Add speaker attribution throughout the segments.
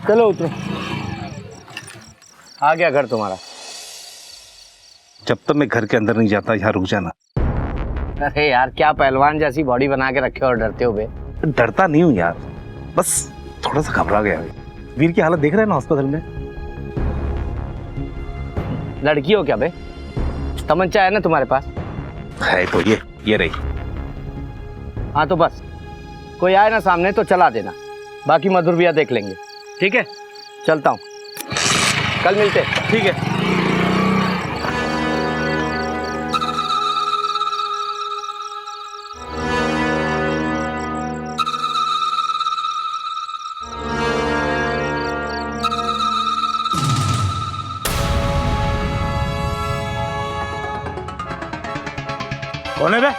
Speaker 1: चलो उतरो। आ गया घर तुम्हारा।
Speaker 2: जब तक मैं घर के अंदर नहीं जाता यहाँ रुक जाना।
Speaker 1: अरे यार क्या पहलवान जैसी बॉडी बना के रखे हो और डरते हो बे।
Speaker 2: डरता नहीं हूँ यार, बस थोड़ा सा घबरा गया। वीर की हालत देख रहे हैं ना हॉस्पिटल में।
Speaker 1: लड़की हो क्या बे? तमंचा है ना तुम्हारे पास?
Speaker 2: है तो ये रही।
Speaker 1: हाँ तो बस कोई आए ना सामने तो चला देना, बाकी मधुर भैया देख लेंगे। ठीक है, चलता हूँ, कल मिलते।
Speaker 2: ठीक है। कौन है बे?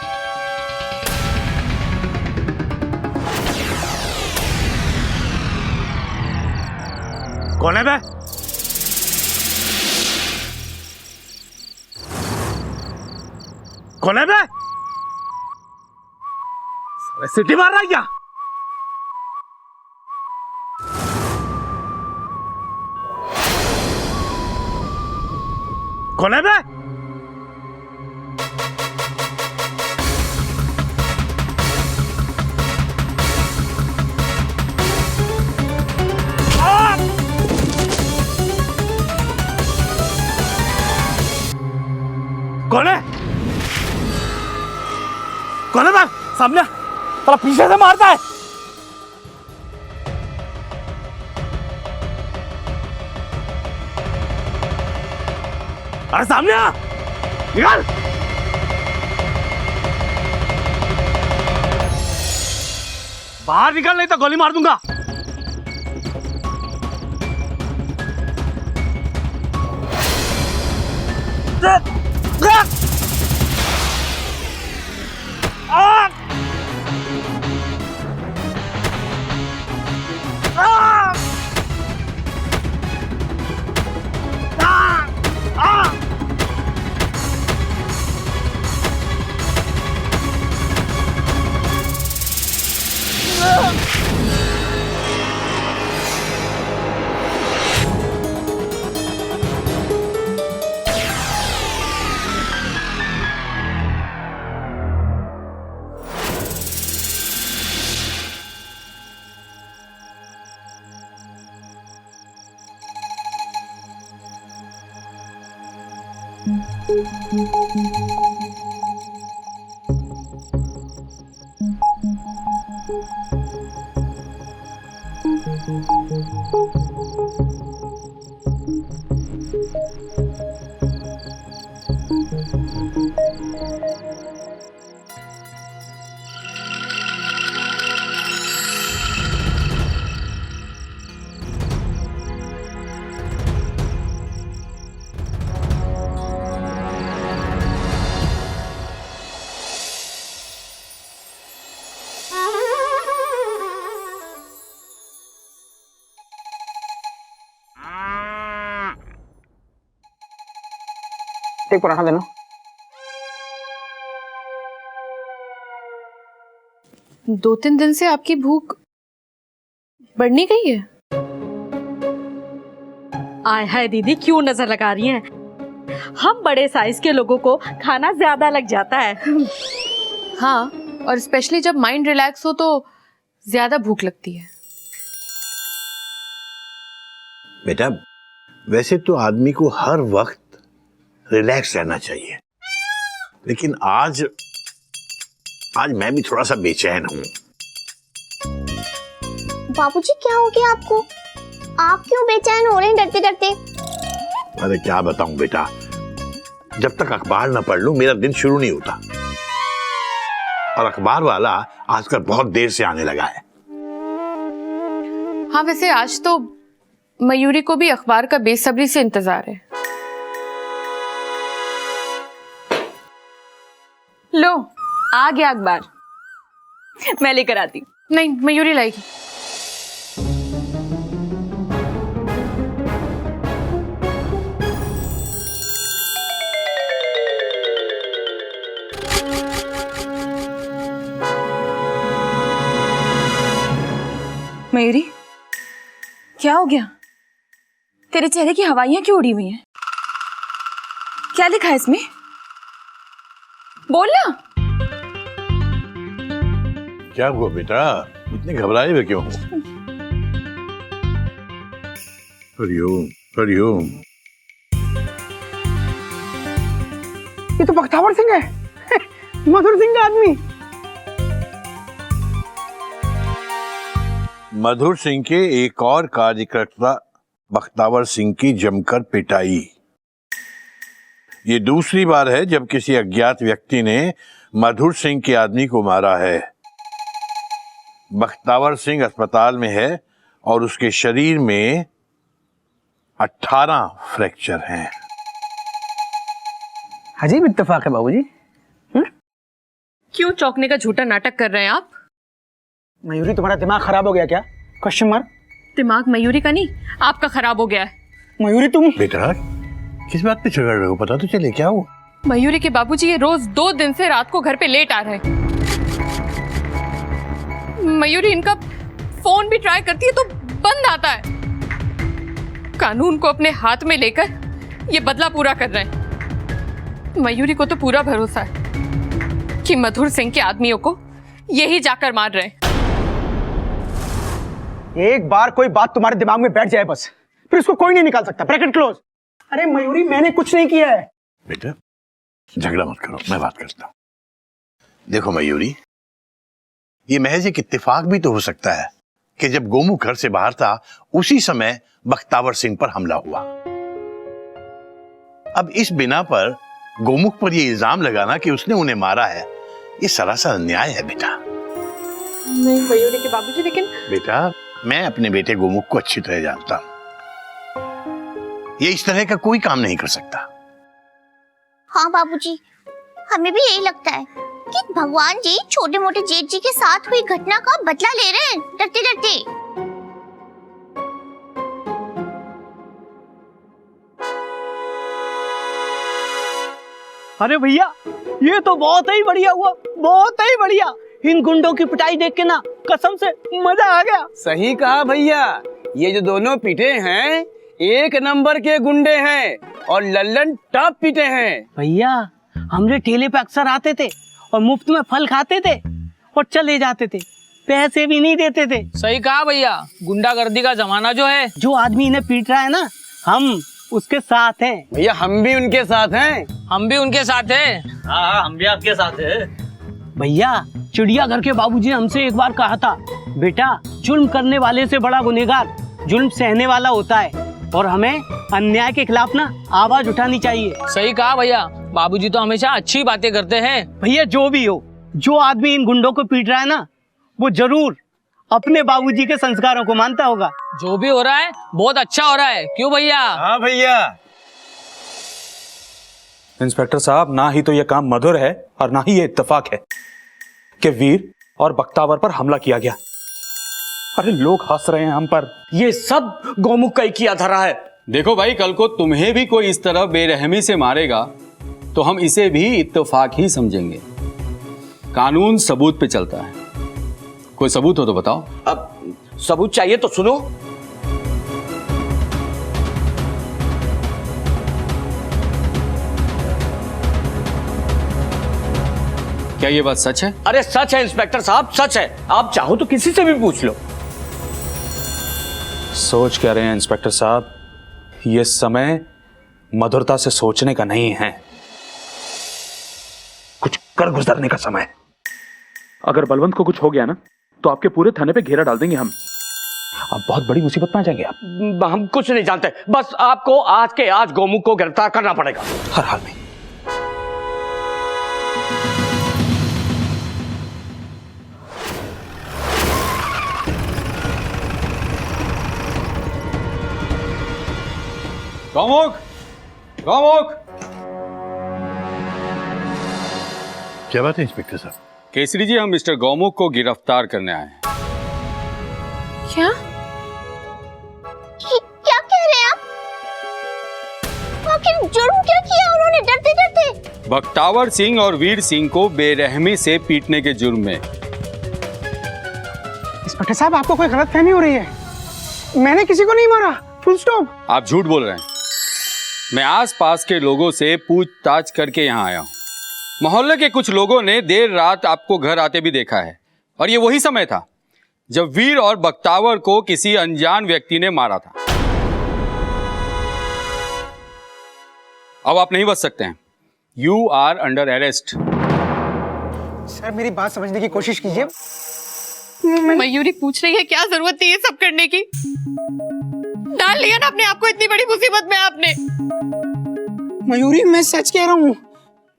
Speaker 2: कौन है बे? कौन है बे? सिटी मार रहा है क्या? कौन है बे? कौन है? कौन है बे? सामने साला पीछे से मारता है। अरे सामने आ, निकाल। बाहर निकल नहीं तो गोली मार दूंगा।
Speaker 1: एक पराठा देना।
Speaker 3: दो तीन दिन से आपकी भूख बढ़ नहीं गई है?
Speaker 4: आय हाय दीदी, क्यों नजर लगा रही हैं? हम बड़े साइज के लोगों को खाना ज्यादा लग जाता है।
Speaker 3: हाँ, और स्पेशली जब माइंड रिलैक्स हो तो ज्यादा भूख लगती है।
Speaker 5: बेटा, वैसे तो आदमी को हर वक्त रिलैक्स रहना चाहिए, लेकिन आज मैं भी थोड़ा सा बेचैन हूँ।
Speaker 6: बाबूजी क्या हो गया आपको? आप क्यों बेचैन हो रहे हैं डरते डरते?
Speaker 5: अरे क्या बताऊं बेटा, जब तक अखबार न पढ़ लूं मेरा दिन शुरू नहीं होता, और अखबार वाला आजकल बहुत देर से आने लगा है।
Speaker 3: हाँ, वैसे आज तो मयूरी को भी अखबार का बेसब्री से इंतजार है।
Speaker 4: लो, आ गया अखबार, मैं लेकर आती।
Speaker 3: नहीं, मयूरी लाएगी।
Speaker 4: मयूरी,
Speaker 7: क्या हो गया? तेरे चेहरे की हवाइयां क्यों उड़ी हुई हैं? क्या लिखा है इसमें? बोल ना।
Speaker 5: क्या हुआ बेटा, इतने घबराए हुए क्यों हो? हरिओम हरिओम।
Speaker 8: ये तो बख्तावर सिंह है, मधुर सिंह का आदमी।
Speaker 5: मधुर सिंह के एक और कार्यकर्ता बख्तावर सिंह की जमकर पिटाई। ये दूसरी बार है जब किसी अज्ञात व्यक्ति ने मधुर सिंह के आदमी को मारा है। बख्तावर सिंह अस्पताल में है और उसके शरीर में 18 फ्रैक्चर हैं।
Speaker 8: अजीब इत्तेफाक है बाबूजी।
Speaker 3: क्यों चौंकने का झूठा नाटक कर रहे हैं आप?
Speaker 8: मयूरी, तुम्हारा दिमाग खराब हो गया क्या? Question mark.
Speaker 3: दिमाग मयूरी का नहीं, आपका खराब हो गया है।
Speaker 8: मयूरी तुम
Speaker 5: बेटा किस बात पे झगड़ रहे हो, पता तो चले क्या हो?
Speaker 3: मयूरी के बाबूजी ये रोज 2 दिन से रात को घर पे लेट आ रहे हैं। मयूरी इनका फोन भी ट्राई करती है तो बंद आता है। कानून को अपने हाथ में लेकर ये बदला पूरा कर रहे हैं। मयूरी को तो पूरा भरोसा है कि मधुर सिंह के आदमियों को यही जाकर मार रहे हैं।
Speaker 8: एक बार कोई बात तुम्हारे दिमाग में बैठ जाए बस, फिर उसको कोई नहीं निकाल सकता। Bracket close. अरे मयूरी, मैंने कुछ नहीं किया है।
Speaker 5: बेटा झगड़ा मत करो, मैं बात करता हूं। देखो मयूरी, ये महज एक इत्तेफाक भी तो हो सकता है कि जब गोमुख घर से बाहर था उसी समय बख्तावर सिंह पर हमला हुआ। अब इस बिना पर गोमुख पर यह इल्जाम लगाना कि उसने उन्हें मारा है, ये सरासर अन्याय है बेटा।
Speaker 3: नहीं मयूरी के बाबूजी, लेकिन
Speaker 5: बेटा मैं अपने बेटे गोमुख को अच्छी तरह जानता हूं। ये इस तरह का कोई काम नहीं कर सकता।
Speaker 6: हाँ बाबूजी, हमें भी यही लगता है कि भगवान जी छोटे मोटे जेठ जी के साथ हुई घटना का बदला ले रहे हैं डरते डरते।
Speaker 8: अरे भैया, ये तो बहुत ही बढ़िया हुआ, बहुत ही बढ़िया। इन गुंडों की पिटाई देख के ना कसम से मजा आ गया।
Speaker 1: सही कहा भैया, ये जो दोनों पिटे हैं एक नंबर के गुंडे हैं और लल्लन टॉप पिटे हैं।
Speaker 8: भैया, हमरे ठेले पे अक्सर आते थे और मुफ्त में फल खाते थे और चले जाते थे, पैसे भी नहीं देते थे।
Speaker 9: सही कहा भैया, गुंडागर्दी का जमाना जो है।
Speaker 8: जो आदमी इन्हें पीट रहा है ना, हम उसके साथ हैं।
Speaker 1: भैया हम भी उनके साथ हैं।
Speaker 9: हम भी उनके साथ हैं।
Speaker 2: हाँ हम भी आपके साथ हैं।
Speaker 8: भैया, चिड़ियाघर के बाबूजी ने हमसे एक बार कहा था, बेटा जुल्म करने वाले से बड़ा गुनहगार जुल्म सहने वाला होता है और हमें अन्याय के खिलाफ ना आवाज उठानी चाहिए।
Speaker 9: सही कहा भैया, बाबूजी तो हमेशा अच्छी बातें करते हैं।
Speaker 8: भैया जो भी हो, जो आदमी इन गुंडों को पीट रहा है ना, वो जरूर अपने बाबूजी के संस्कारों को मानता होगा।
Speaker 9: जो भी हो रहा है बहुत अच्छा हो रहा है, क्यों भैया?
Speaker 1: हाँ भैया।
Speaker 2: इंस्पेक्टर साहब, ना ही तो यह काम मधुर है और ना ही ये इत्तेफाक है कि वीर और बख्तावर पर हमला किया गया। अरे लोग हंस रहे हैं हम पर।
Speaker 10: ये सब गोमुख का ही किया धरा है। देखो भाई, कल को तुम्हें भी कोई इस तरह बेरहमी से मारेगा तो हम इसे भी इत्तेफाक ही समझेंगे। कानून सबूत पे चलता है। कोई सबूत हो तो बताओ।
Speaker 1: अब सबूत चाहिए तो सुनो।
Speaker 10: क्या ये बात सच है?
Speaker 1: अरे सच है इंस्पेक्टर साहब, सच है। आप चाहो तो किसी से भी पूछ लो।
Speaker 2: सोच क्या रहे हैं इंस्पेक्टर साहब? ये समय मधुरता से सोचने का नहीं है, कुछ कर गुजरने का समय है।
Speaker 11: अगर बलवंत को कुछ हो गया ना तो आपके पूरे थाने पे घेरा डाल देंगे हम।
Speaker 2: अब बहुत बड़ी मुसीबत में आ जाएंगे आप।
Speaker 1: हम कुछ नहीं जानते, बस आपको आज के आज गोमुख को गिरफ्तार करना पड़ेगा
Speaker 2: हर हाल में।
Speaker 10: गौमुख, गौमुख।
Speaker 5: क्या बात है इंस्पेक्टर साहब?
Speaker 10: केसरी जी, हम मिस्टर गौमुख को गिरफ्तार करने आए हैं।
Speaker 3: क्या?
Speaker 6: क्या कह रहे हैं आप? आखिर जुर्म क्या किया उन्होंने डरते डरते?
Speaker 10: बख्तावर सिंह और वीर सिंह को बेरहमी से पीटने के जुर्म में।
Speaker 8: इंस्पेक्टर साहब, आपको कोई गलतफहमी हो रही है।
Speaker 12: मैंने किसी को नहीं मारा, फुल स्टॉप।
Speaker 10: आप झूठ बोल रहे हैं। मैं आसपास के लोगों से पूछताछ करके यहाँ आया हूँ। मोहल्ले के कुछ लोगों ने देर रात आपको घर आते भी देखा है, और ये वही समय था जब वीर और बख्तावर को किसी अनजान व्यक्ति ने मारा था। अब आप नहीं बच सकते हैं। You are under arrest.
Speaker 12: Sir मेरी बात समझने की कोशिश कीजिए।
Speaker 3: मयूरी पूछ रही है क्या जरूरत थी ये सब करने की? डाल लिया ना अपने आप को इतनी बड़ी मुसीबत में आपने।
Speaker 12: मयूरी मैं सच कह रहा हूँ,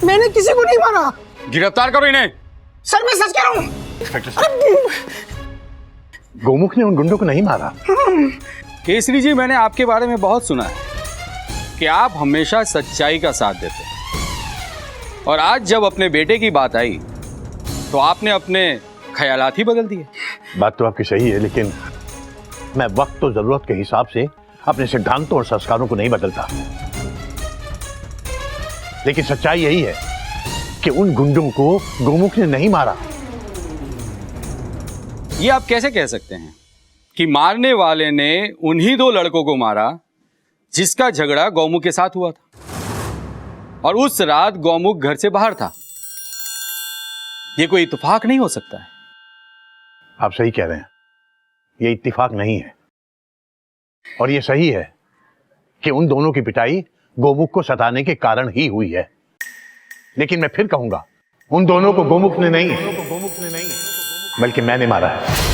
Speaker 12: मैंने किसी को नहीं मारा।
Speaker 10: गिरफ्तार करो इन्हें।
Speaker 12: सर मैं सच कह रहा हूँ।
Speaker 5: गोमुख ने उन गुंडों को नहीं मारा।
Speaker 10: केसरी जी, मैंने आपके बारे में बहुत सुना है कि आप हमेशा सच्चाई का साथ देते हैं, और आज जब अपने बेटे की बात आई तो आपने अपने ख्यालात ही बदल दिए।
Speaker 5: बात तो आपकी सही है, लेकिन मैं वक्त तो जरूरत के हिसाब से अपने सिद्धांतों और संस्कारों को नहीं बदलता। लेकिन सच्चाई यही है कि उन गुंडों को गोमुख ने नहीं मारा।
Speaker 10: ये आप कैसे कह सकते हैं कि मारने वाले ने उन्हीं दो लड़कों को मारा जिसका झगड़ा गौमुख के साथ हुआ था, और उस रात गौमुख घर से बाहर था? ये कोई इत्तेफाक नहीं हो सकता है।
Speaker 5: आप सही कह रहे हैं, ये इत्तेफाक नहीं है, और ये सही है कि उन दोनों की पिटाई गोमुख को सताने के कारण ही हुई है। लेकिन मैं फिर कहूंगा, उन दोनों को गोमुख ने नहीं बल्कि मैंने मारा है।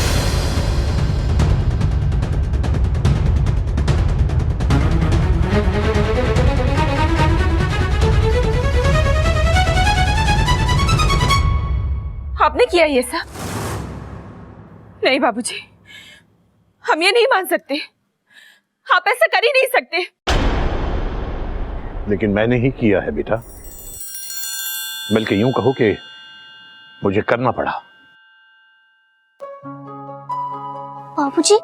Speaker 7: आपने किया ये सब? नहीं बाबूजी, हम ये नहीं मान सकते। आप ऐसा कर ही नहीं सकते।
Speaker 5: लेकिन मैंने ही किया है बेटा, बल्कि यूं कहो कि मुझे करना पड़ा।
Speaker 6: बाबूजी,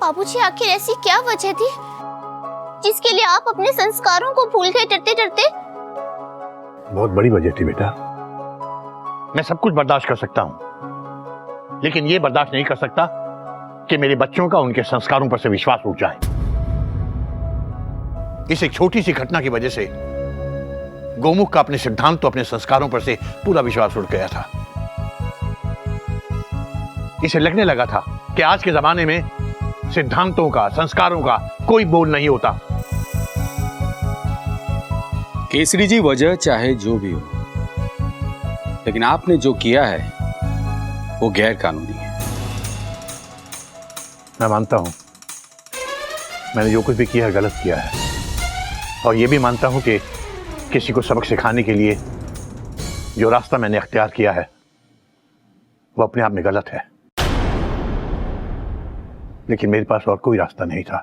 Speaker 6: बाबूजी आखिर ऐसी क्या वजह थी जिसके लिए आप अपने संस्कारों को भूल गए डरते डरते?
Speaker 5: बहुत बड़ी वजह थी बेटा। मैं सब कुछ बर्दाश्त कर सकता हूं, लेकिन यह बर्दाश्त नहीं कर सकता कि मेरे बच्चों का उनके संस्कारों पर से विश्वास उठ जाए। इस एक छोटी सी घटना की वजह से गोमुख का अपने सिद्धांत तो अपने संस्कारों पर से पूरा विश्वास उठ गया था। इसे लगने लगा था कि आज के जमाने में सिद्धांतों का, संस्कारों का कोई बोल नहीं होता।
Speaker 10: केसरी जी, वजह चाहे जो भी हो, लेकिन आपने जो किया है वो गैर कानूनी है।
Speaker 5: मैं मानता हूं मैंने जो कुछ भी किया है गलत किया है, और यह भी मानता हूं कि किसी को सबक सिखाने के लिए जो रास्ता मैंने अख्तियार किया है वो अपने आप में गलत है। लेकिन मेरे पास और कोई रास्ता नहीं था।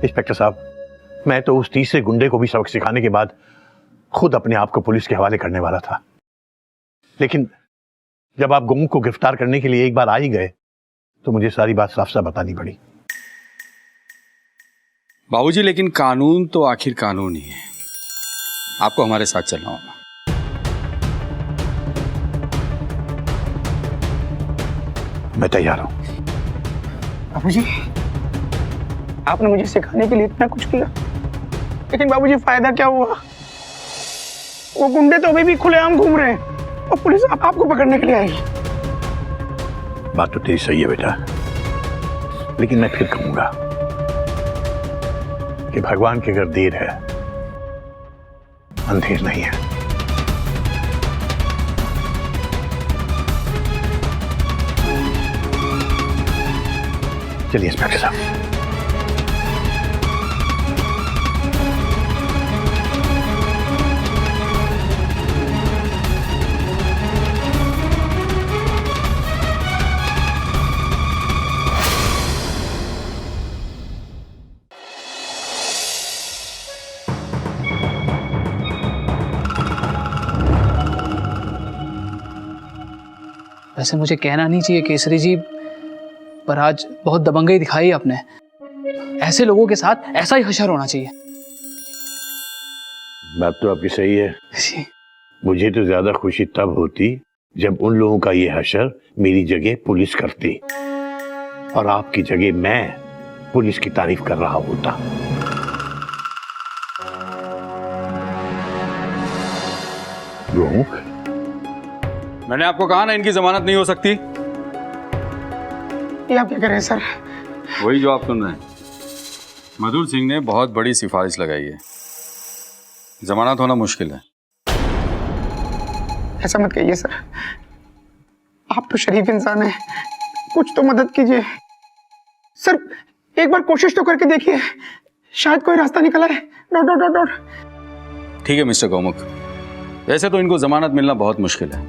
Speaker 5: इंस्पेक्टर साहब, मैं तो उस तीसरे गुंडे को भी सबक सिखाने के बाद खुद अपने आप को पुलिस के हवाले करने वाला था। लेकिन जब आप गोमुख को गिरफ्तार करने के लिए एक बार आ ही गए तो मुझे सारी बात साफ साफ बतानी पड़ी।
Speaker 10: बाबूजी, लेकिन कानून तो आखिर कानून ही है। आपको हमारे साथ चलना होगा।
Speaker 5: मैं तैयार हूं।
Speaker 12: बाबूजी, आपने मुझे सिखाने के लिए इतना कुछ किया, लेकिन बाबूजी फायदा क्या हुआ? वो गुंडे तो अभी भी खुलेआम घूम रहे हैं और पुलिस आपको पकड़ने के लिए आएगी।
Speaker 5: बात तो तेरी सही है बेटा, लेकिन मैं फिर कहूंगा कि भगवान के घर देर है, अंधेर नहीं है। चलिए इंस्पेक्टर साहब।
Speaker 9: वैसे मुझे कहना नहीं चाहिए केसरी जी, पर आज बहुत दबंगई दिखाई आपने। ऐसे लोगों के साथ ऐसा ही हशर होना चाहिए।
Speaker 5: बात तो आपकी सही है। मुझे तो ज्यादा खुशी तब होती जब उन लोगों का ये हशर मेरी जगह पुलिस करती और आपकी जगह मैं पुलिस की तारीफ कर रहा होता। गोमुख,
Speaker 10: मैंने आपको कहा ना इनकी जमानत नहीं हो सकती।
Speaker 12: ये आप क्या कर रहे हैं सर?
Speaker 10: वही जो आप सुन रहे हैं। मधुर सिंह ने बहुत बड़ी सिफारिश लगाई है, जमानत होना मुश्किल है।
Speaker 12: ऐसा मत कहिए सर, आप तो शरीफ इंसान हैं, कुछ तो मदद कीजिए सर। एक बार कोशिश तो करके देखिए, शायद कोई रास्ता निकला है। Dot dot dot dot.
Speaker 10: ठीक है मिस्टर गौमुख, वैसे तो इनको जमानत मिलना बहुत मुश्किल है,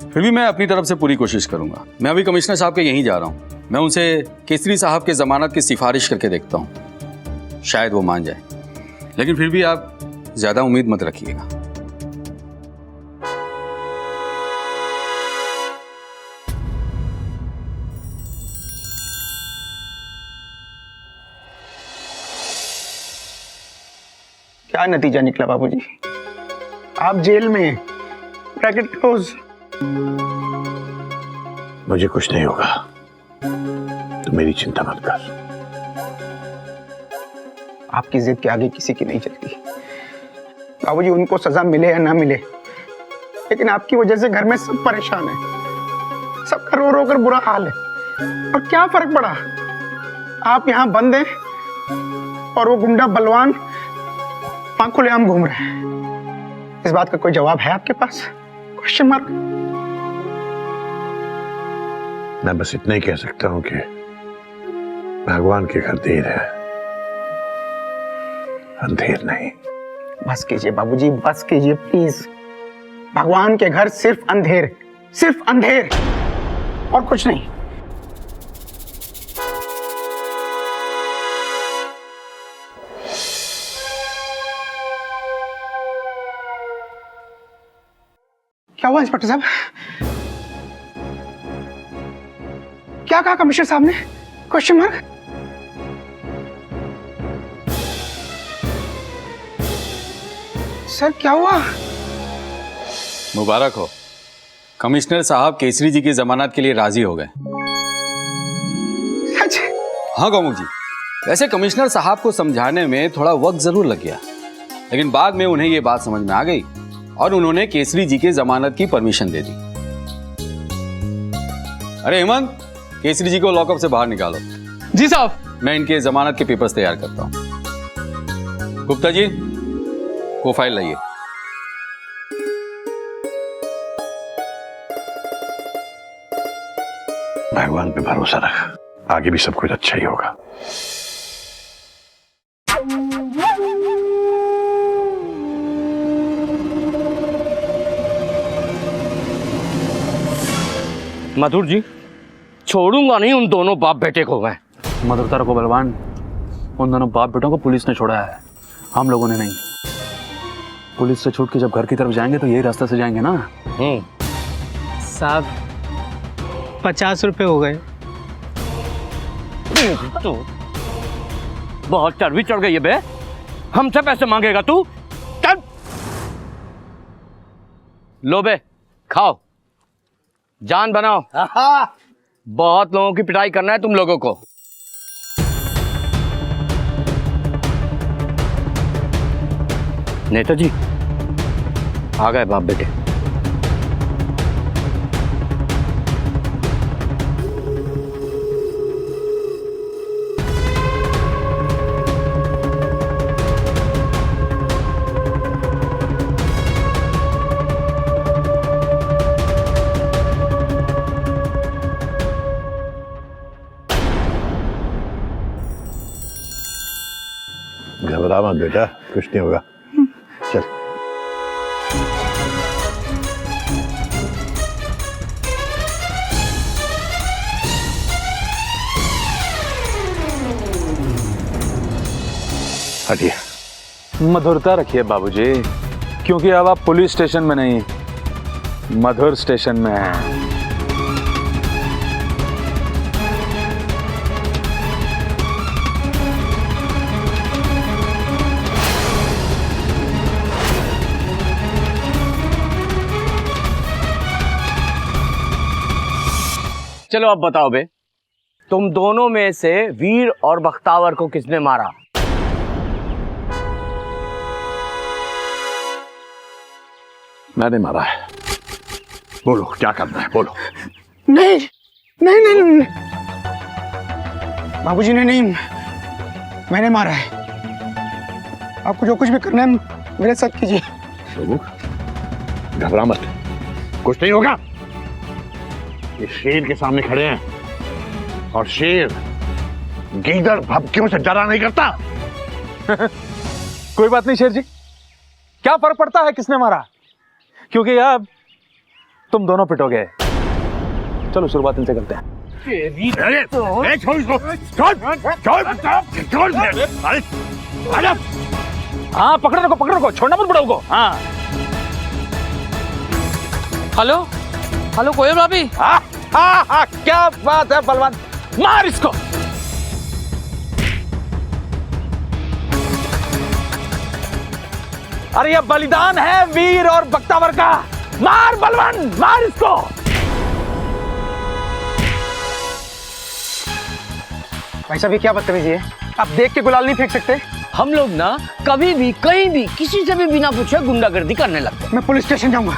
Speaker 10: फिर भी मैं अपनी तरफ से पूरी कोशिश करूंगा। मैं अभी कमिश्नर साहब के यहीं जा रहा हूं, मैं उनसे केसरी साहब के जमानत की सिफारिश करके देखता हूं, शायद वो मान जाए। लेकिन फिर भी आप ज्यादा उम्मीद मत रखिएगा।
Speaker 12: क्या नतीजा निकला बाबूजी? आप जेल में, ब्रैकेट क्लोज।
Speaker 5: मुझे कुछ नहीं होगा, तो मेरी चिंता मत कर।
Speaker 12: आपकी जिद के आगे किसी की नहीं चलती बाबूजी, उनको सजा मिले या ना मिले, लेकिन आपकी वजह से घर में सब परेशान है, सबका रो रो कर बुरा हाल है। और क्या फर्क पड़ा, आप यहाँ बंद हैं और वो गुंडा बलवान वहां खुलेआम घूम रहे हैं। इस बात का कोई जवाब है आपके पास? Question mark.
Speaker 5: मैं बस इतना ही कह सकता हूं कि भगवान के घर देर है, अंधेर नहीं।
Speaker 12: बस कीजिए बाबूजी, बस कीजिए प्लीज। भगवान के घर सिर्फ अंधेर, सिर्फ अंधेर और कुछ नहीं। क्या हुआ इंस्पेक्टर साहब? क्या कहा कमिश्नर साहब ने? Question mark. सर क्या हुआ?
Speaker 10: मुबारक हो, कमिश्नर साहब केसरी जी की जमानत के लिए राजी हो गए।
Speaker 12: सच?
Speaker 10: हाँ गौमुख जी, वैसे कमिश्नर साहब को समझाने में थोड़ा वक्त जरूर लग गया, लेकिन बाद में उन्हें यह बात समझ में आ गई और उन्होंने केसरी जी की जमानत की परमिशन दे दी। अरे हेमंत, केसरी जी को लॉकअप से बाहर निकालो।
Speaker 9: जी साहब।
Speaker 10: मैं इनके जमानत के पेपर्स तैयार करता हूं। गुप्ता जी, वो फाइल लाइए।
Speaker 5: भगवान पे भरोसा रख, आगे भी सब कुछ अच्छा ही होगा।
Speaker 1: मधुर जी, छोड़ूंगा नहीं उन दोनों बाप बेटे को मैं।
Speaker 11: मधुरतारा को बलवान, उन दोनों बाप बेटों को पुलिस ने छोड़ा है, हम लोगों ने नहीं। पुलिस से छूट के जब घर की तरफ जाएंगे तो यही रास्ते से जाएंगे ना।
Speaker 8: साहब 50 रुपए हो गए।
Speaker 1: तो बहुत चर्बी चढ़ गई है बे, हमसे पैसे मांगेगा तू? चल लो बे, खाओ, जान बनाओ। बहुत लोगों की पिटाई करना है तुम लोगों को। नेताजी आ गए बाप बेटे।
Speaker 5: घबरा मत बेटा, कुछ नहीं होगा। चल। हटिए।
Speaker 11: मधुरता रखिए बाबूजी, क्योंकि अब आप पुलिस स्टेशन में नहीं, मधुर स्टेशन में हैं।
Speaker 1: चलो अब बताओ बे, तुम दोनों में से वीर और बख्तावर को किसने मारा?
Speaker 5: मैंने मारा है। बोलो क्या करना है, बोलो।
Speaker 12: नहीं नहीं नहीं, नहीं। बाबूजी ने नहीं, मैंने मारा है। आपको जो कुछ भी करना है मेरे साथ कीजिए।
Speaker 5: घबरा मत, कुछ नहीं होगा। ये शेर के सामने खड़े हैं और शेर गीदड़ भभकियों से डरा नहीं करता।
Speaker 2: कोई बात नहीं शेर जी, क्या फर्क पड़ता है किसने मारा, क्योंकि अब तुम दोनों पिटोगे। चलो शुरुआत इनसे करते हैं। हाँ पकड़ो को, छोड़ना मत बड़ाओ को। हाँ
Speaker 8: हेलो हेलो कोयल भाभी।
Speaker 2: हाँ, क्या बात है बलवान, मार इसको। अरे ये बलिदान है वीर और बख्तावर का, मार बलवान, मार इसको।
Speaker 12: भाई साहब ये क्या बदतमीजी है, आप देख के गुलाल नहीं फेंक सकते?
Speaker 1: हम लोग ना कभी भी कहीं भी किसी से भी बिना पूछे गुंडागर्दी करने लगते।
Speaker 12: मैं पुलिस स्टेशन जाऊंगा।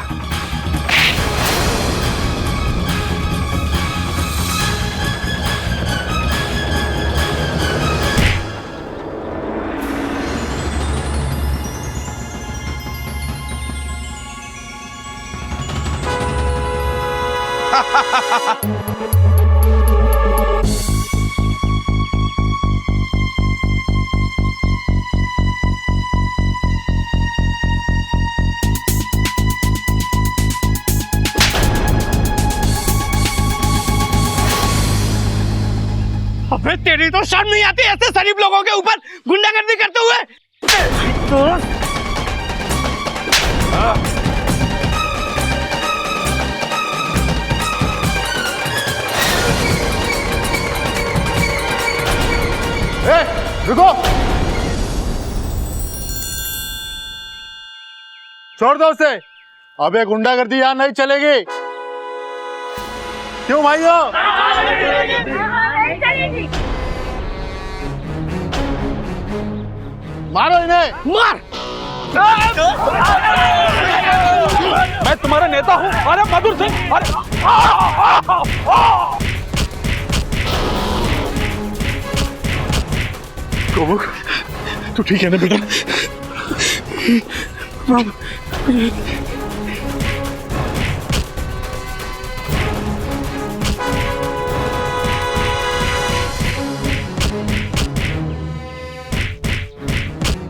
Speaker 1: अबे तेरी तो शर्म नहीं आती ऐसे शरीफ लोगों के ऊपर गुंडागर्दी करते हुए?
Speaker 2: रुको, छोड़ दो उसे। अबे गुंडागर्दी यहाँ नहीं चलेगी। क्यों भाइयों? मारो इन्हें, मार। मैं तुम्हारा नेता हूँ। अरे मधुर सिंह, अरे
Speaker 5: कोमुक, तू ठीक है ना बेटा?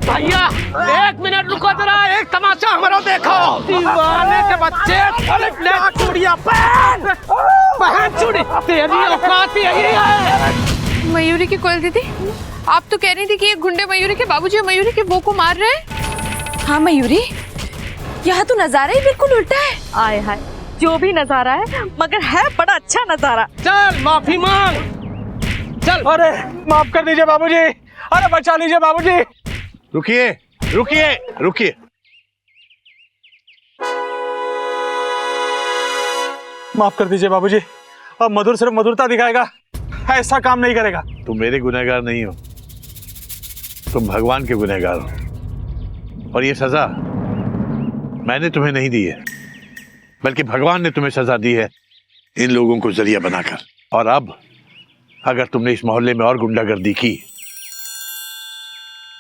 Speaker 1: भैया एक मिनट रुको जरा, एक तमाशा हमारा देखो। दीवाने के बच्चे, चूड़िया पहन चूड़ी, तेरी औकात यही है।
Speaker 3: मयूरी की कोयल दीदी, आप तो कह रही थी कि ये गुंडे मयूरी के बाबूजी और मयूरी के वो को मार रहे हैं।
Speaker 4: हाँ मयूरी, यहाँ तो नजारा ही बिल्कुल उल्टा है। आए हाय, जो भी नजारा है मगर है बड़ा अच्छा नजारा।
Speaker 1: चल माफी मांग, चल।
Speaker 2: अरे माफ कर दीजिए बाबूजी, अरे बचा लीजिए बाबूजी।
Speaker 5: रुकिए रुकिए रुकिए,
Speaker 2: माफ कर दीजिए बाबूजी, अब मधुर सिर्फ मधुरता दिखाएगा, ऐसा काम नहीं करेगा।
Speaker 5: तुम मेरे गुनहगार नहीं हो, तुम भगवान के गुनहगार हो। और ये सजा मैंने तुम्हें नहीं दी है, बल्कि भगवान ने तुम्हें सजा दी है इन लोगों को जरिया बनाकर। और अब अगर तुमने इस मोहल्ले में और गुंडागर्दी की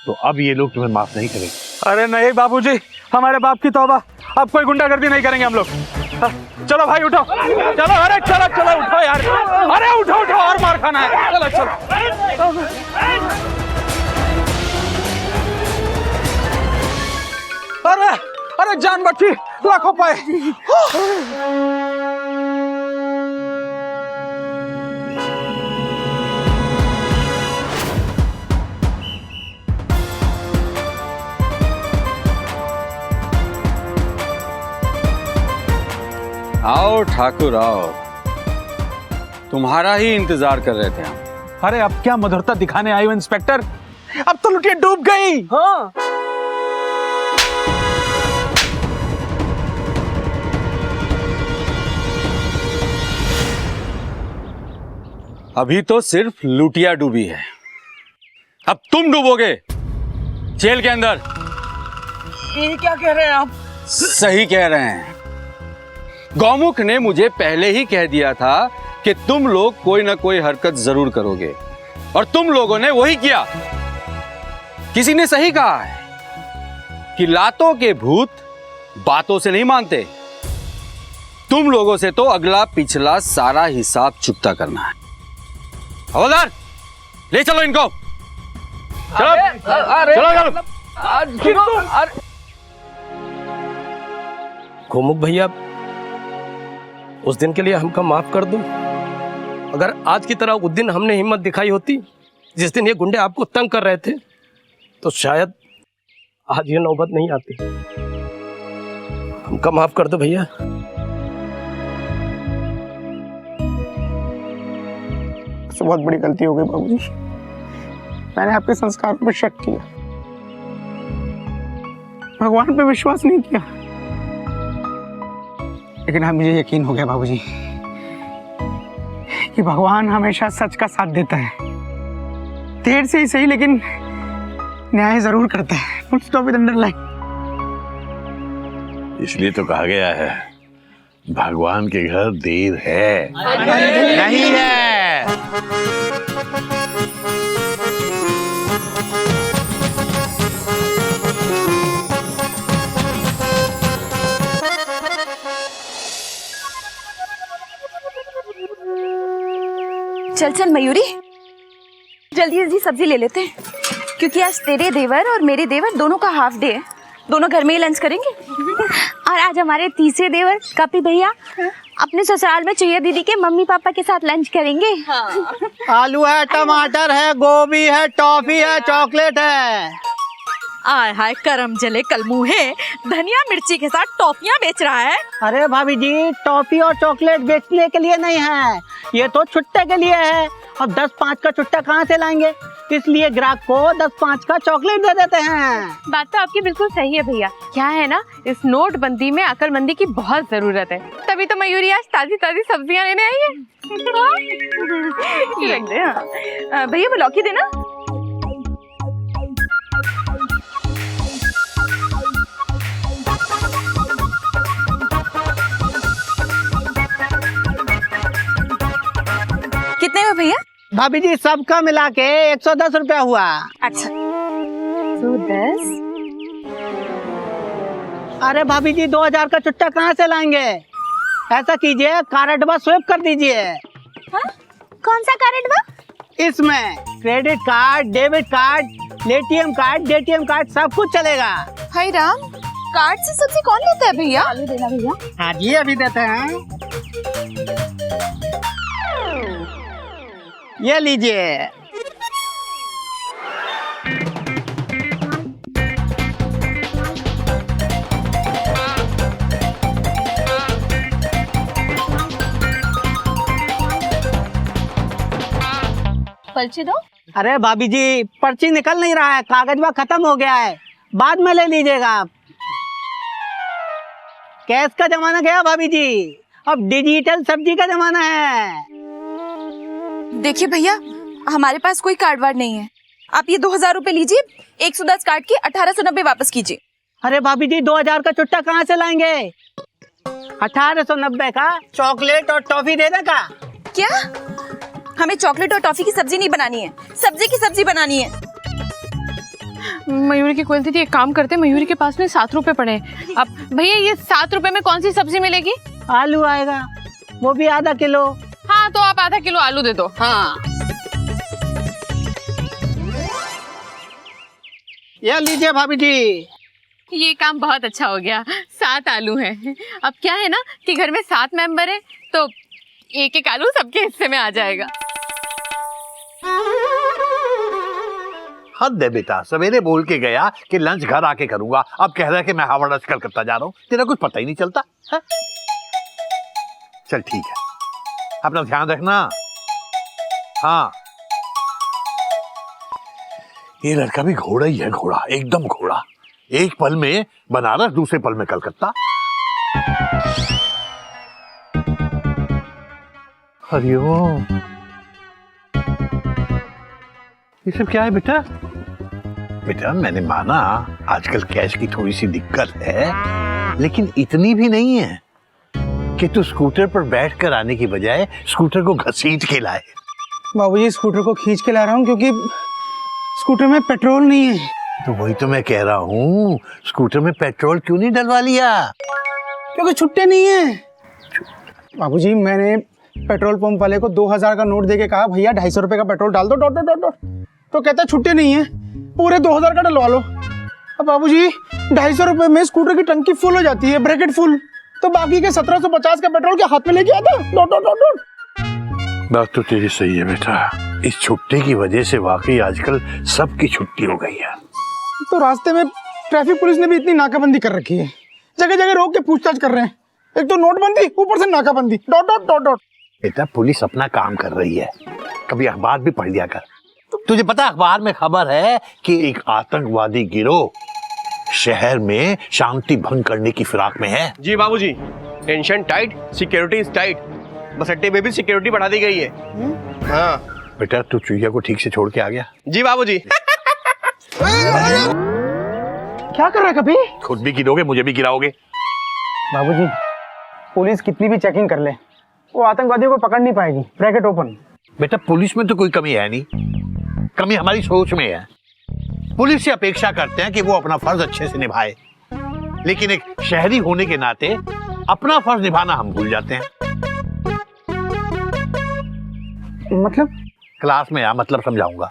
Speaker 5: तो अब ये लोग तुम्हें माफ नहीं करेंगे।
Speaker 2: अरे नहीं बाबूजी, हमारे बाप की तौबा, अब कोई गुंडागर्दी नहीं करेंगे हम लोग। चलो भाई उठो, चलो, अरे चलो चलो उठो यार, अरे उठो उठो, और मार खाना है, चलो चलो। अरे अरे जान बची, लाखों पाए।
Speaker 10: आओ ठाकुर आओ, तुम्हारा ही इंतजार कर रहे थे हम।
Speaker 2: अरे अब क्या मधुरता दिखाने आई हो इंस्पेक्टर, अब तो लुटिया डूब गई। हाँ
Speaker 10: अभी तो सिर्फ लुटिया डूबी है, अब तुम डूबोगे जेल के अंदर।
Speaker 12: ये क्या कह रहे हैं आप?
Speaker 10: सही कह रहे हैं। गौमुख ने मुझे पहले ही कह दिया था कि तुम लोग कोई ना कोई हरकत जरूर करोगे, और तुम लोगों ने वही किया। किसी ने सही कहा है कि लातों के भूत बातों से नहीं मानते। तुम लोगों से तो अगला पिछला सारा हिसाब चुकता करना है। हवलदार, ले चलो इनको। चलो चलो चलो।
Speaker 1: गोमुख भैया, उस दिन के लिए हमको माफ कर दो। अगर आज की तरह उस दिन हमने हिम्मत दिखाई होती जिस दिन ये गुंडे आपको तंग कर रहे थे, तो शायद आज ये नौबत नहीं आती। हमको माफ कर दो भैया।
Speaker 12: बहुत बड़ी गलती हो गई बाबूजी, मैंने आपके संस्कारों पर शक किया, भगवान पे विश्वास नहीं किया। लेकिन अब मुझे यकीन हो गया बाबूजी कि भगवान हमेशा सच का साथ देता है। देर से ही सही, लेकिन न्याय जरूर करता है। Full stop with underline.
Speaker 5: इसलिए तो कहा गया है, भगवान के घर देर है नहीं है।
Speaker 7: चल चल मयूरी, जल्दी जल्दी सब्जी ले लेते हैं, क्योंकि आज तेरे देवर और मेरे देवर दोनों का हाफ डे है। दोनों घर में ही लंच करेंगे।
Speaker 6: और आज हमारे तीसरे देवर कपी भैया अपने ससुराल में चुहिया दीदी के मम्मी पापा के साथ लंच करेंगे।
Speaker 8: आलू है, टमाटर है, गोभी है, टॉफी है, चॉकलेट है।
Speaker 4: आय हाय करम जले कलमुहे, धनिया मिर्ची के साथ टॉफियां बेच रहा है।
Speaker 8: अरे भाभी जी, टॉफी और चॉकलेट बेचने के लिए नहीं है, ये तो छुट्टे के लिए है। अब 10-5 का छुट्टा कहाँ से लाएंगे, इसलिए ग्राहक को 10-5 का चॉकलेट दे देते हैं।
Speaker 3: बात तो आपकी बिल्कुल सही है भैया। क्या है ना, इस नोटबंदी में अकलमंदी की बहुत जरूरत है, तभी तो मयूरी आज ताजी ताजी सब्जियां लेने आई है।
Speaker 7: रख दे। हाँ भैया, वो लौकी देना। कितने में भैया?
Speaker 8: भाभी जी, सबका मिला के 110 रुपया हुआ।
Speaker 7: अच्छा 110।
Speaker 8: अरे भाभी जी, 2000 का छुट्टा कहाँ से लाएंगे? ऐसा कीजिए, कार्ड बस स्wipe कर दीजिए।
Speaker 6: हाँ? कौन सा कार्ड बा?
Speaker 8: इसमें credit card, debit card, ATM card, डेटीएम कार्ड सब कुछ चलेगा।
Speaker 7: हाय राम, कार्ड से सब्जी कौन लेता है भैया?
Speaker 6: आलू देना भैया।
Speaker 8: हाँ जी, अभी देते हैं। ये लीजिए।
Speaker 6: पर्ची दो।
Speaker 8: अरे भाभी जी, पर्ची निकल नहीं रहा है, कागज वह खत्म हो गया है, बाद में ले लीजिएगा आप। कैश का जमाना गया भाभी जी, अब डिजिटल सब्जी का जमाना है।
Speaker 7: देखिए भैया, हमारे पास कोई कार्ड वार्ड नहीं है, आप ये 2000 रुपए लीजिए, 110 काट के 1890 वापस कीजिए।
Speaker 8: अरे भाभी जी, 2000 का छुट्टा कहाँ से लाएंगे? 1890 का चॉकलेट और टॉफी देने का।
Speaker 7: क्या? हमें चॉकलेट और टॉफी की सब्जी नहीं बनानी है, सब्जी की सब्जी बनानी है।
Speaker 3: मयूरी की कोयल दीदी, एक काम करते हैं, मयूरी के पास में 7 रुपए पड़े हैं। अब भैया, ये 7 रुपए में कौन सी सब्जी मिलेगी?
Speaker 8: आलू आएगा, वो भी आधा किलो।
Speaker 3: हाँ, तो आप आधा किलो आलू दे दो।
Speaker 8: हाँ, ये लीजिए भाभी जी।
Speaker 3: ये काम बहुत अच्छा हो गया, 7 आलू हैं। अब क्या है ना कि घर में 7 मेंबर है, तो एक आलू सबके हिस्से में आ जाएगा।
Speaker 5: हद है बेटा, सवेरे बोल के गया कि लंच घर आके करूंगा, अब कह रहा है कि मैं हावड़ आजकल करता जा रहा हूँ। तेरा कुछ पता ही नहीं चलता है? चल ठीक है, अपना ध्यान रखना। हाँ, ये लड़का भी घोड़ा ही है, घोड़ा, एकदम घोड़ा। एक पल में बनारस, दूसरे पल में कलकत्ता। हरिओम। ये सब क्या है बेटा? बेटा मैंने माना आजकल कैश की थोड़ी सी दिक्कत है, लेकिन इतनी भी नहीं है कि तू स्कूटर पर बैठकर आने की बजाय स्कूटर को घसीट के लाए।
Speaker 12: बाबूजी स्कूटर को खींच के ला रहा हूँ क्योंकि स्कूटर में पेट्रोल नहीं है।
Speaker 5: तो वही तो मैं कह रहा हूँ, स्कूटर में पेट्रोल क्यों नहीं डलवा लिया?
Speaker 12: क्योंकि छुट्टे नहीं है। बाबूजी मैंने पेट्रोल पंप वाले को 2000 का नोट देके कहा भैया 250 रुपए का पेट्रोल डाल दो डॉट डॉट डॉट डॉट, तो कहता छुट्टे नहीं है, पूरे 2000 का डलवा लो। अब बाबूजी 250 रुपए में स्कूटर की टंकी फुल हो जाती है, ब्रैकेट फुल, तो बाकी के 1750 का पेट्रोल के हाथ में लेके आता डॉट डॉट डॉट डॉट।
Speaker 5: बात तो तेरी सही है बेटा, इस छुट्टी की वजह से वाकई आजकल सबकी छुट्टी हो गई है।
Speaker 12: तो रास्ते में ट्रैफिक पुलिस ने भी इतनी नाकाबंदी कर रखी है, जगह जगह रोक के पूछताछ कर रहे हैं। एक तो नोटबंदी, ऊपर से नाकाबंदी, डॉट डॉट डॉट डॉट।
Speaker 5: बेटा पुलिस अपना काम कर रही है, कभी अखबार भी पढ़ लिया कर। तुझे पता अखबार में खबर है कि एक आतंकवादी गिरोह शहर में शांति भंग करने की फिराक में है।
Speaker 1: जी बाबूजी, tension tight, security is tight, बस अड्डे में भी सिक्योरिटी बढ़ा दी गई है। हाँ
Speaker 5: बेटा तू चुहिया को ठीक से छोड़ के आ गया?
Speaker 1: जी बाबूजी।
Speaker 12: क्या कर रहा है कभी?
Speaker 5: खुद भी गिरोगे मुझे भी गिराओगे?
Speaker 12: बाबूजी पुलिस कितनी भी चेकिंग कर ले, वो आतंकवादियों को पकड़ नहीं पाएगी, ब्रैकेट ओपन।
Speaker 5: बेटा पुलिस में तो कोई कमी है नहीं, कमी हमारी सोच में है। पुलिस से अपेक्षा करते हैं कि वो अपना फर्ज अच्छे से निभाए, लेकिन एक शहरी होने के नाते अपना फर्ज निभाना हम भूल जाते हैं।
Speaker 12: मतलब?
Speaker 5: क्लास में आ, मतलब समझाऊंगा।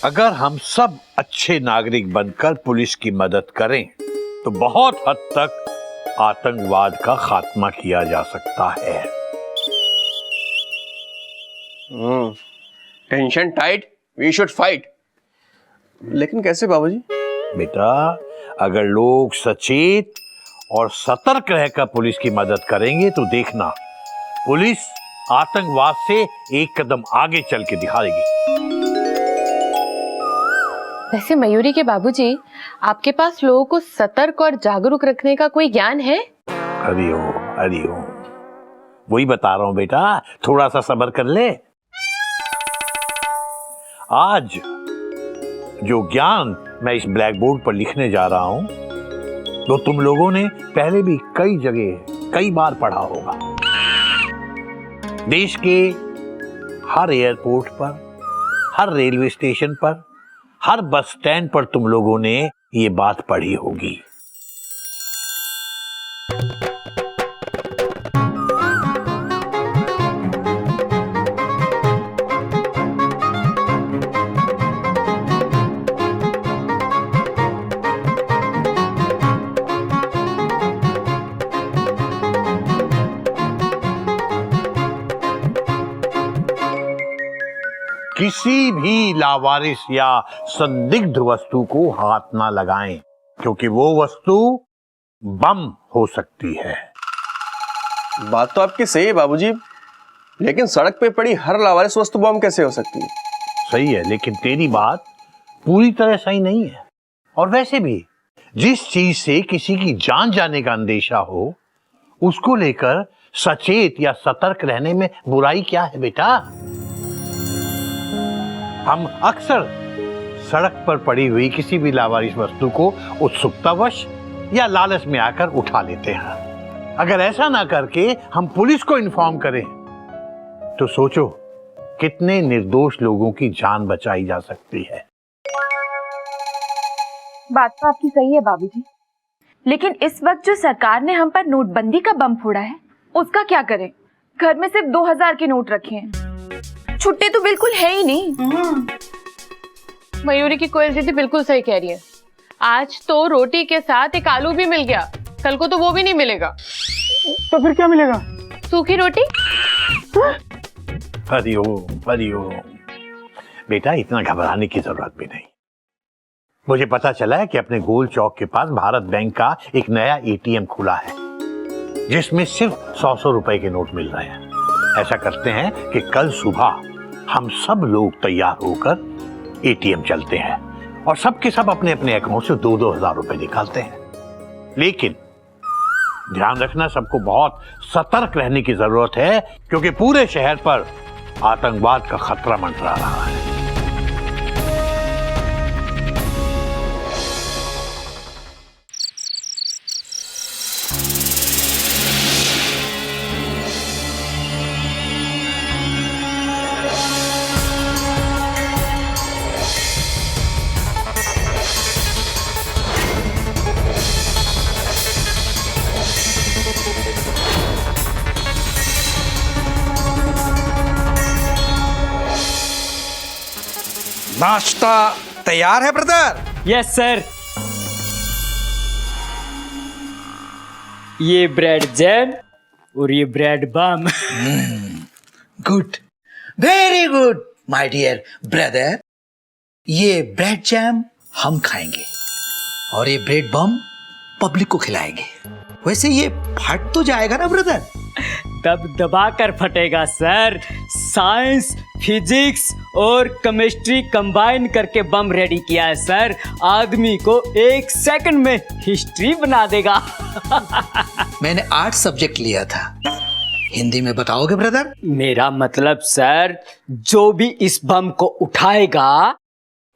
Speaker 5: अगर हम सब अच्छे नागरिक बनकर पुलिस की मदद करें तो बहुत हद तक आतंकवाद का खात्मा किया जा सकता है।
Speaker 1: Tension tight, we should fight. लेकिन कैसे बाबूजी?
Speaker 5: बेटा अगर लोग सचेत और सतर्क रहकर पुलिस की मदद करेंगे तो देखना पुलिस आतंकवाद से एक कदम आगे चल के दिखाएगी।
Speaker 3: वैसे मयूरी के बाबूजी, आपके पास लोगों को सतर्क और जागरूक रखने का कोई ज्ञान है?
Speaker 5: हरिओम, वही बता रहा हूं बेटा, थोड़ा सा सब्र कर ले। आज जो ज्ञान मैं इस ब्लैक बोर्ड पर लिखने जा रहा हूं तो तुम लोगों ने पहले भी कई जगह कई बार पढ़ा होगा। देश के हर एयरपोर्ट पर, हर रेलवे स्टेशन पर, हर बस स्टैंड पर तुम लोगों ने ये बात पढ़ी होगी। किसी भी लावारिस या संदिग्ध वस्तु को हाथ ना लगाएं, क्योंकि वो वस्तु बम हो सकती है।
Speaker 1: बात तो आपकी सही है बाबूजी, लेकिन सड़क पे पड़ी हर लावारिस वस्तु बम कैसे हो सकती है?
Speaker 5: सही है, लेकिन तेरी बात पूरी तरह सही नहीं है। और वैसे भी जिस चीज से किसी की जान जाने का अंदेशा हो उसको लेकर सचेत या सतर्क रहने में बुराई क्या है बेटा? हम अक्सर सड़क पर पड़ी हुई किसी भी लावारिस वस्तु को उत्सुकतावश या लालच में आकर उठा लेते हैं। अगर ऐसा ना करके हम पुलिस को इन्फॉर्म करें तो सोचो कितने निर्दोष लोगों की जान बचाई जा सकती है।
Speaker 7: बात तो आपकी सही है बाबूजी, लेकिन इस वक्त जो सरकार ने हम पर नोटबंदी का बम फोड़ा है उसका क्या करें? घर में सिर्फ 2000 के नोट रखे हैं, छुट्टे तो बिल्कुल है ही नहीं।
Speaker 3: मयूरी की कोयल दीदी बिल्कुल सही कह रही है। आज तो रोटी के साथ एक आलू भी मिल गया, कल को तो वो भी नहीं मिलेगा।
Speaker 12: तो फिर क्या मिलेगा?
Speaker 3: सूखी रोटी।
Speaker 5: हरिओम बेटा, इतना घबराने की जरूरत भी नहीं। मुझे पता चला है कि अपने गोल चौक के पास भारत बैंक का एक नया एटीएम खुला है जिसमें सिर्फ 100 रुपए के नोट मिल रहे हैं। ऐसा करते हैं कि कल सुबह हम सब लोग तैयार होकर एटीएम चलते हैं और सबके सब अपने अपने अकाउंट से 2-2 हजार रुपए निकालते हैं। लेकिन ध्यान रखना, सबको बहुत सतर्क रहने की जरूरत है, क्योंकि पूरे शहर पर आतंकवाद का खतरा मंडरा रहा है।
Speaker 12: नाश्ता तैयार है ब्रदर?
Speaker 8: Yes sir. ये ब्रेड जैम और ये bread bomb.
Speaker 13: Good, very good my dear brother. ये ब्रेड जैम हम खाएंगे और ये ब्रेड बम पब्लिक को खिलाएंगे। वैसे ये फट तो जाएगा ना ब्रदर?
Speaker 8: तब दबा कर फटेगा सर। साइंस, फिजिक्स और केमिस्ट्री कंबाइन करके बम रेडी किया है सर। आदमी को 1 सेकंड में हिस्ट्री बना देगा।
Speaker 13: मैंने 8 सब्जेक्ट लिया था, हिंदी में बताओगे ब्रदर?
Speaker 8: मेरा मतलब सर, जो भी इस बम को उठाएगा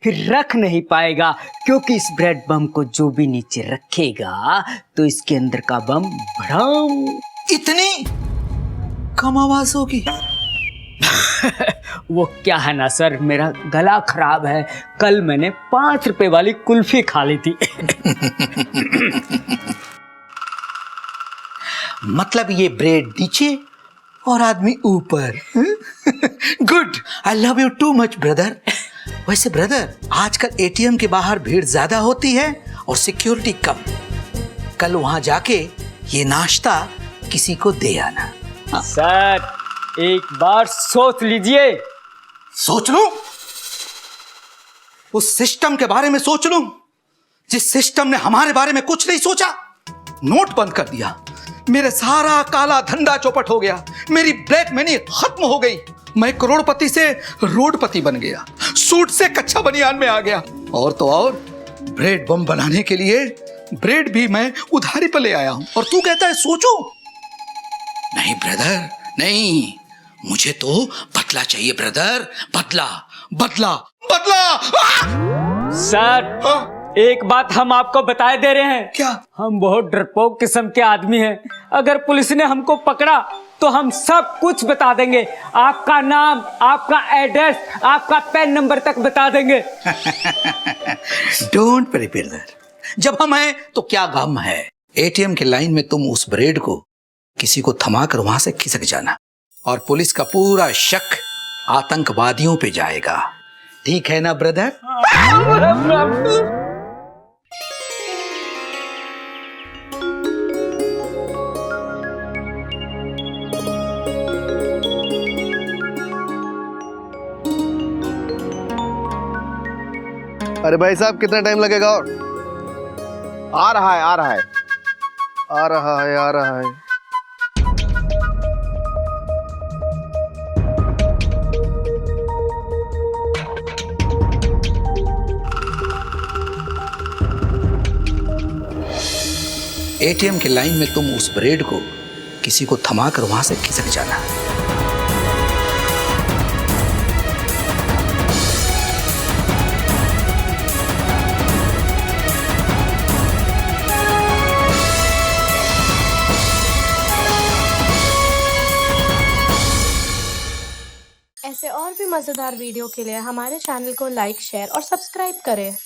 Speaker 8: फिर रख नहीं पाएगा, क्योंकि इस ब्रेड बम को जो भी नीचे रखेगा तो इसके अंदर का बम भड़ाम।
Speaker 13: इतनी कम आवाज होगी?
Speaker 8: वो क्या है ना सर, मेरा गला खराब है। कल मैंने 5 रुपए वाली कुल्फी खा ली थी।
Speaker 13: मतलब ये ब्रेड नीचे और आदमी ऊपर। Good, I love you too much brother. वैसे ब्रदर, आजकल एटीएम के बाहर भीड़ ज्यादा होती है और सिक्योरिटी कम। कल वहां जाके ये नाश्ता किसी को दे आना।
Speaker 8: सर एक बार सोच लीजिए।
Speaker 13: सोच लूं? उस सिस्टम के बारे में सोच लूं जिस सिस्टम ने हमारे बारे में कुछ नहीं सोचा। नोट बंद कर दिया, मेरे सारा काला धंधा चौपट हो गया, मेरी ब्लैक मनी खत्म हो गई, मैं करोड़पति से रोडपति बन गया, सूट से कच्चा बनियान में आ गया। और तो और ब्रेड बम बनाने के लिए ब्रेड भी मैं उधारी पर ले आया हूं, और तू कहता है सोचो? नहीं ब्रदर, नहीं, मुझे तो बदला चाहिए ब्रदर। बदला बदला बदला।
Speaker 8: सर एक बात हम आपको बताए दे रहे हैं।
Speaker 13: क्या?
Speaker 8: हम बहुत डरपोक किस्म के आदमी हैं। अगर पुलिस ने हमको पकड़ा तो हम सब कुछ बता देंगे। आपका नाम, आपका एड्रेस, आपका पैन नंबर तक बता देंगे।
Speaker 13: डोंट वरी ब्रदर, जब हम हैं तो क्या गम है। एटीएम के लाइन में तुम उस ब्रेड को किसी को थमाकर वहां से खिसक जाना, और पुलिस का पूरा शक आतंकवादियों पे जाएगा। ठीक है ना ब्रदर?
Speaker 14: अरे भाई साहब, कितना टाइम लगेगा? और आ रहा है, आ रहा है, आ रहा है, आ रहा है।
Speaker 13: एटीएम के लाइन में तुम उस ब्रेड को किसी को थमाकर वहां से खिसक जाना।
Speaker 15: ऐसे और भी मज़ेदार वीडियो के लिए हमारे चैनल को लाइक, शेयर और सब्सक्राइब करें।